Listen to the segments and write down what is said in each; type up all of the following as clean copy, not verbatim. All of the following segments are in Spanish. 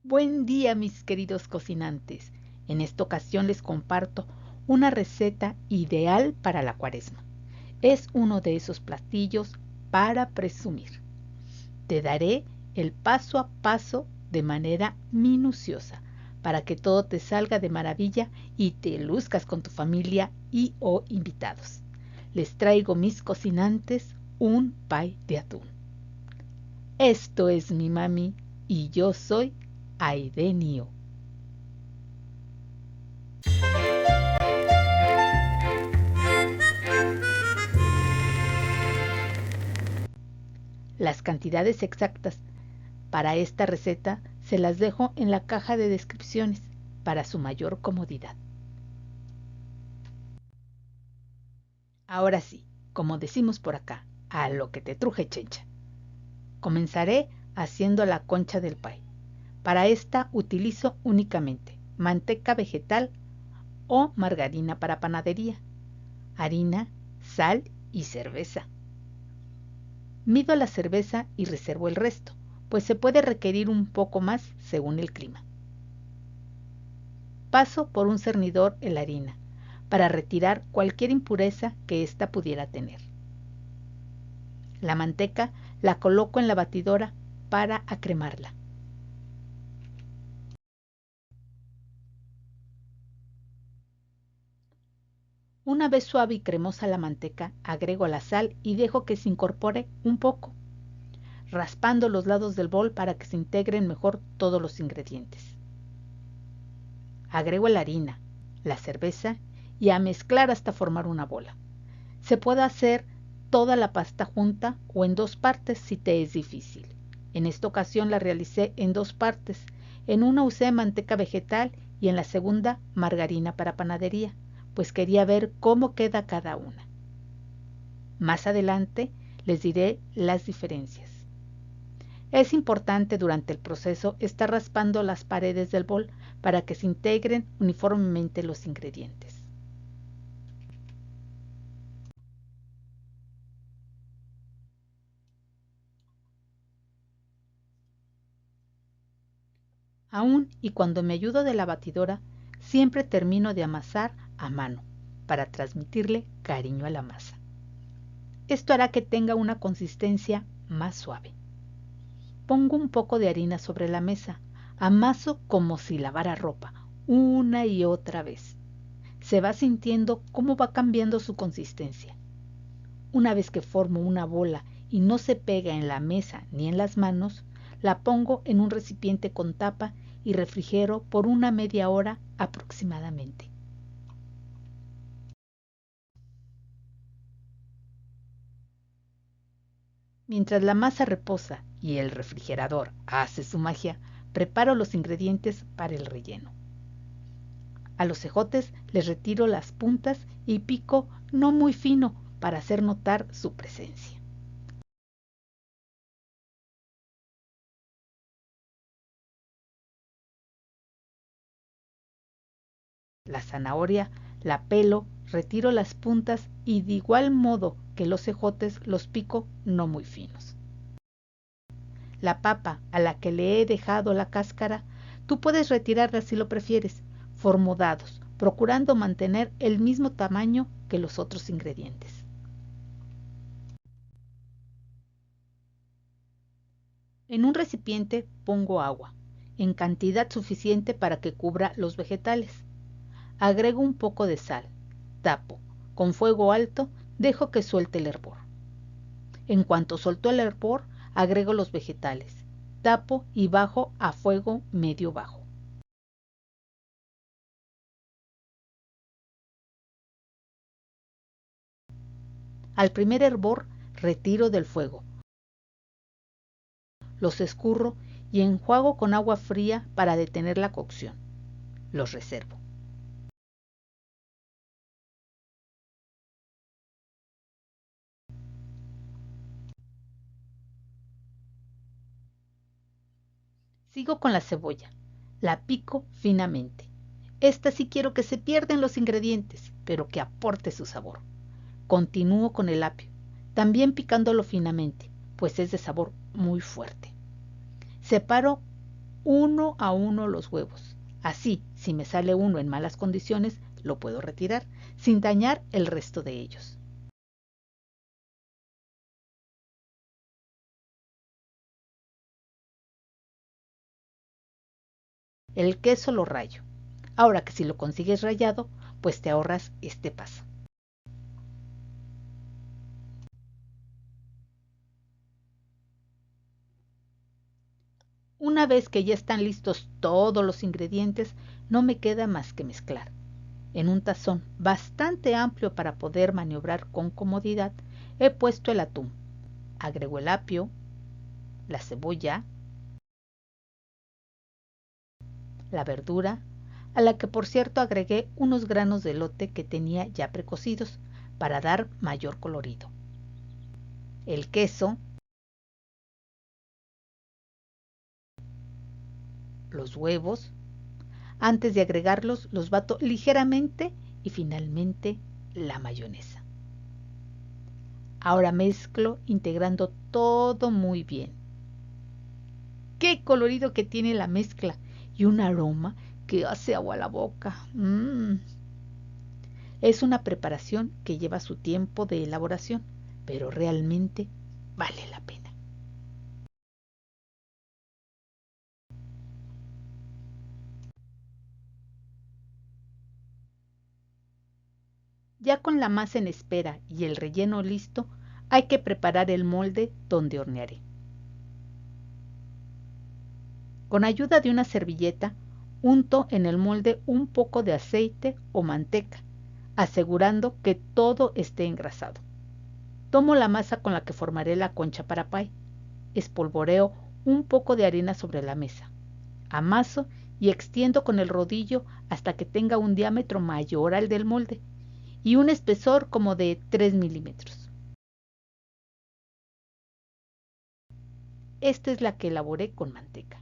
Buen día, mis queridos cocinantes. En esta ocasión les comparto una receta ideal para la Cuaresma. Es uno de esos platillos para presumir. Te daré el paso a paso de manera minuciosa para que todo te salga de maravilla y te luzcas con tu familia y o invitados. Les traigo, mis cocinantes, un pie de atún. Esto es mi mami y yo soy Aidenio. Las cantidades exactas para esta receta se las dejo en la caja de descripciones para su mayor comodidad. Ahora sí, como decimos por acá, a lo que te truje, chencha. Comenzaré haciendo la concha del pie. Para esta utilizo únicamente manteca vegetal o margarina para panadería, harina, sal y cerveza. Mido la cerveza y reservo el resto, pues se puede requerir un poco más según el clima. Paso por un cernidor en la harina para retirar cualquier impureza que ésta pudiera tener. La manteca la coloco en la batidora para acremarla. Una vez suave y cremosa la manteca, agrego la sal y dejo que se incorpore un poco, raspando los lados del bol para que se integren mejor todos los ingredientes. Agrego la harina, la cerveza y a mezclar hasta formar una bola. Se puede hacer toda la pasta junta o en dos partes si te es difícil. En esta ocasión la realicé en dos partes. En una usé manteca vegetal y en la segunda margarina para panadería, pues quería ver cómo queda cada una. Más adelante les diré las diferencias. Es importante durante el proceso estar raspando las paredes del bol para que se integren uniformemente los ingredientes. Aún y cuando me ayudo de la batidora, siempre termino de amasar a mano para transmitirle cariño a la masa. Esto hará que tenga una consistencia más suave. Pongo un poco de harina sobre la mesa, amaso como si lavara ropa, una y otra vez. Se va sintiendo cómo va cambiando su consistencia. Una vez que formo una bola y no se pega en la mesa ni en las manos, la pongo en un recipiente con tapa y refrigero por una media hora aproximadamente. Mientras la masa reposa y el refrigerador hace su magia, preparo los ingredientes para el relleno. A los ejotes les retiro las puntas y pico no muy fino para hacer notar su presencia. La zanahoria la pelo, retiro las puntas y de igual modo que los ejotes los pico no muy finos. La papa a la que le he dejado la cáscara, tú puedes retirarla si lo prefieres, formo dados, procurando mantener el mismo tamaño que los otros ingredientes. En un recipiente pongo agua, en cantidad suficiente para que cubra los vegetales. Agrego un poco de sal, tapo, con fuego alto dejo que suelte el hervor. En cuanto soltó el hervor, agrego los vegetales, tapo y bajo a fuego medio bajo. Al primer hervor, retiro del fuego, los escurro y enjuago con agua fría para detener la cocción. Los reservo. Sigo con la cebolla. La pico finamente. Esta sí quiero que se pierdan los ingredientes, pero que aporte su sabor. Continúo con el apio, también picándolo finamente, pues es de sabor muy fuerte. Separo uno a uno los huevos. Así, si me sale uno en malas condiciones, lo puedo retirar, sin dañar el resto de ellos. El queso lo rayo. Ahora que si lo consigues rallado, pues te ahorras este paso. Una vez que ya están listos todos los ingredientes, no me queda más que mezclar. En un tazón bastante amplio para poder maniobrar con comodidad, he puesto el atún. Agrego el apio, la cebolla, la verdura, a la que por cierto agregué unos granos de elote que tenía ya precocidos para dar mayor colorido. El queso, los huevos. Antes de agregarlos, los bato ligeramente y finalmente la mayonesa. Ahora mezclo integrando todo muy bien. ¡Qué colorido que tiene la mezcla! Y un aroma que hace agua a la boca. Es una preparación que lleva su tiempo de elaboración, pero realmente vale la pena. Ya con la masa en espera y el relleno listo, hay que preparar el molde donde hornearé. Con ayuda de una servilleta, unto en el molde un poco de aceite o manteca, asegurando que todo esté engrasado. Tomo la masa con la que formaré la concha para pie, espolvoreo un poco de harina sobre la mesa, amaso y extiendo con el rodillo hasta que tenga un diámetro mayor al del molde y un espesor como de 3 milímetros. Esta es la que elaboré con manteca.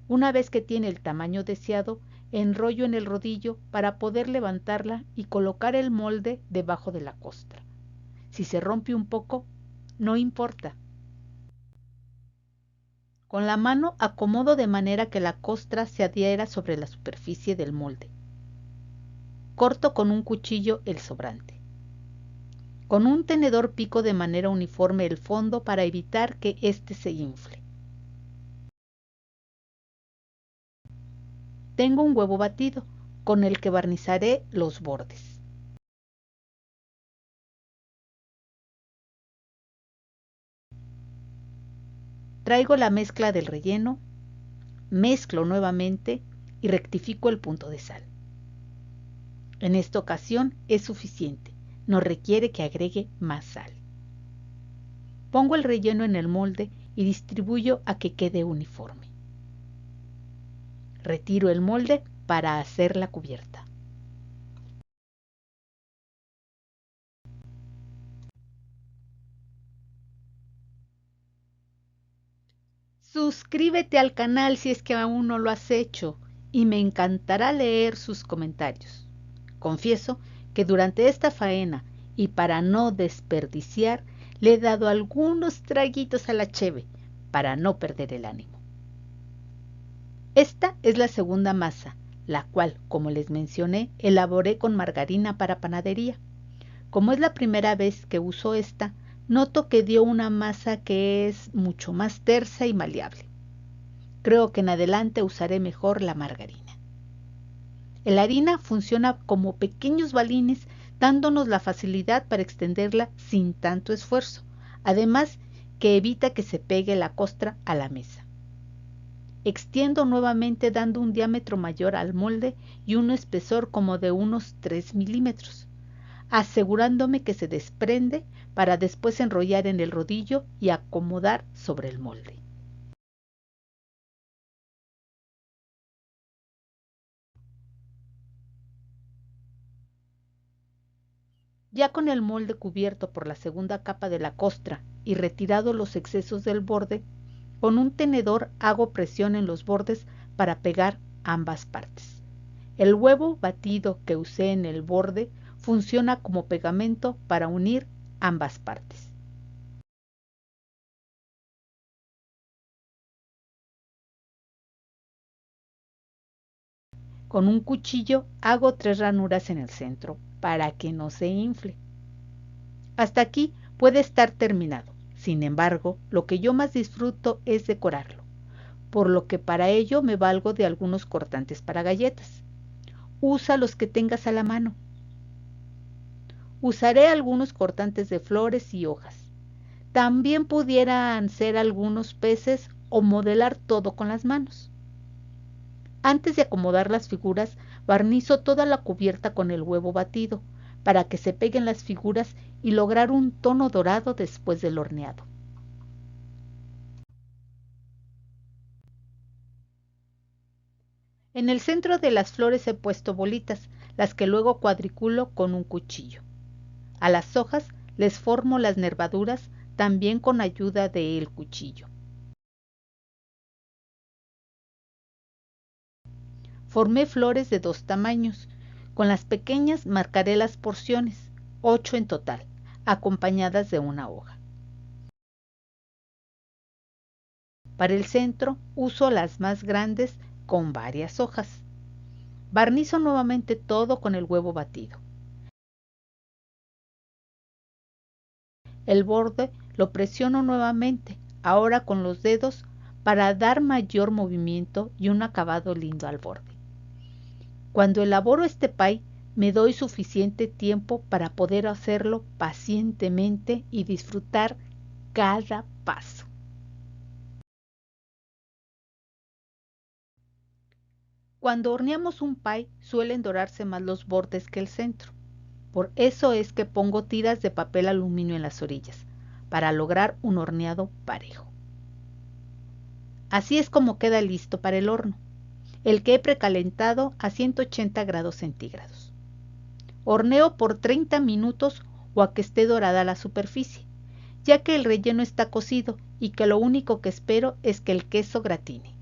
Una vez que tiene el tamaño deseado, enrollo en el rodillo para poder levantarla y colocar el molde debajo de la costra. Si se rompe un poco, no importa. Con la mano acomodo de manera que la costra se adhiera sobre la superficie del molde. Corto con un cuchillo el sobrante. Con un tenedor pico de manera uniforme el fondo para evitar que éste se infle. Tengo un huevo batido con el que barnizaré los bordes. Traigo la mezcla del relleno, mezclo nuevamente y rectifico el punto de sal. En esta ocasión es suficiente, no requiere que agregue más sal. Pongo el relleno en el molde y distribuyo a que quede uniforme. Retiro el molde para hacer la cubierta. Suscríbete al canal si es que aún no lo has hecho y me encantará leer sus comentarios. Confieso que durante esta faena y para no desperdiciar, le he dado algunos traguitos a la cheve para no perder el ánimo. Esta es la segunda masa, la cual, como les mencioné, elaboré con margarina para panadería. Como es la primera vez que uso esta, noto que dio una masa que es mucho más tersa y maleable. Creo que en adelante usaré mejor la margarina. La harina funciona como pequeños balines, dándonos la facilidad para extenderla sin tanto esfuerzo, además que evita que se pegue la costra a la mesa. Extiendo nuevamente dando un diámetro mayor al molde y un espesor como de unos 3 milímetros, asegurándome que se desprende para después enrollar en el rodillo y acomodar sobre el molde. Ya con el molde cubierto por la segunda capa de la costra y retirado los excesos del borde, con un tenedor hago presión en los bordes para pegar ambas partes. El huevo batido que usé en el borde funciona como pegamento para unir ambas partes. Con un cuchillo hago 3 ranuras en el centro para que no se infle. Hasta aquí puede estar terminado. Sin embargo, lo que yo más disfruto es decorarlo, por lo que para ello me valgo de algunos cortantes para galletas. Usa los que tengas a la mano. Usaré algunos cortantes de flores y hojas. También pudieran ser algunos peces o modelar todo con las manos. Antes de acomodar las figuras, barnizo toda la cubierta con el huevo batido para que se peguen las figuras y lograr un tono dorado después del horneado. En el centro de las flores he puesto bolitas, las que luego cuadriculo con un cuchillo. A las hojas les formo las nervaduras también con ayuda del cuchillo. Formé flores de 2 tamaños. Con las pequeñas marcaré las porciones, 8 en total, acompañadas de una hoja. Para el centro uso las más grandes con varias hojas. Barnizo nuevamente todo con el huevo batido. El borde lo presiono nuevamente, ahora con los dedos, para dar mayor movimiento y un acabado lindo al borde. Cuando elaboro este pie, me doy suficiente tiempo para poder hacerlo pacientemente y disfrutar cada paso. Cuando horneamos un pie, suelen dorarse más los bordes que el centro. Por eso es que pongo tiras de papel aluminio en las orillas, para lograr un horneado parejo. Así es como queda listo para el horno, el que he precalentado a 180 grados centígrados. Horneo por 30 minutos o a que esté dorada la superficie, ya que el relleno está cocido y que lo único que espero es que el queso gratine.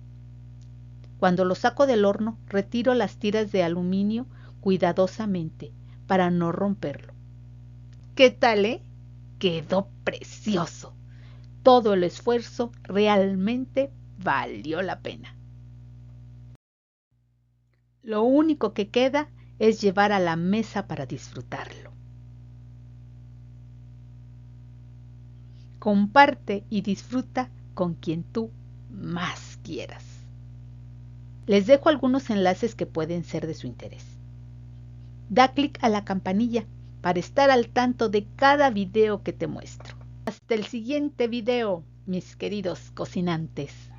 Cuando lo saco del horno, retiro las tiras de aluminio cuidadosamente para no romperlo. ¿Qué tal, Quedó precioso. Todo el esfuerzo realmente valió la pena. Lo único que queda es llevar a la mesa para disfrutarlo. Comparte y disfruta con quien tú más quieras. Les dejo algunos enlaces que pueden ser de su interés. Da clic a la campanilla para estar al tanto de cada video que te muestro. Hasta el siguiente video, mis queridos cocinantes.